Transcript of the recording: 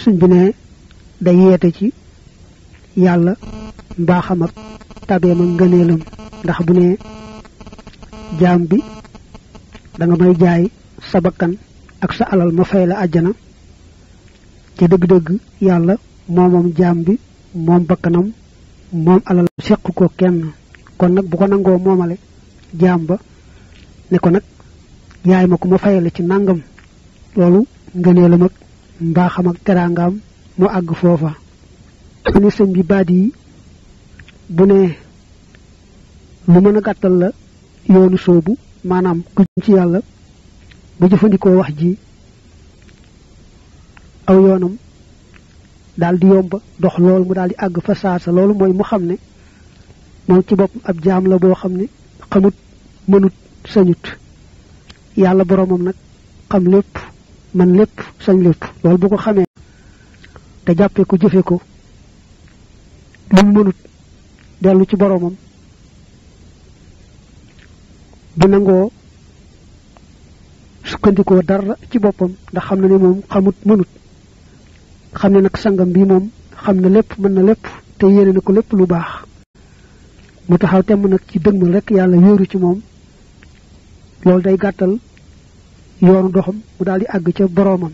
suñ bi ne day yeete ci yàlla mbaaxam ak tabeem ak ngëneelam ndax bu ne jaam bi da nga may jaay sa bakkan ak sa alal ma fay la àjjana ci dëgg-dëgg yàlla moomam jaam bi moom bakkanam moom alal seq ko kenn kon nag bu ko nangoo moomale jaam ba ne ko nag yaay ma ko ma fayale ci nangam loolu ngëneelam ak mbaaxam ak teraangaam mu àgg foofa ni sëñ bi baat yi bu ne lu mën a gàttal la yoonu soobu maanaam ku ci yàlla bu jëfandikoo wax ji aw yoonam daal di yomba dox lool mu daal di àgg fa saasa loolu mooy mu xam ne moom ci bopp ab jaam la boo xam ne xamut mënut sañut yàlla boromam nag xam lépp man lépp sañ lépp loolu bu ko xamee te jàppee ko jëfe ko lu mu mënut dellu ci boromam bu nangoo sukkandikoo dara ci boppam ndax xam na ne moom xamut mënut xam ne nag sangam bi moom xam na lépp mën na lépp te yéene na ko lépp lu baax mu taxaw temm nag ci dëgmal rek yàlla wéeru ci moom loolu day gàttal yoonu doxam mu daal di àgg ca boroomam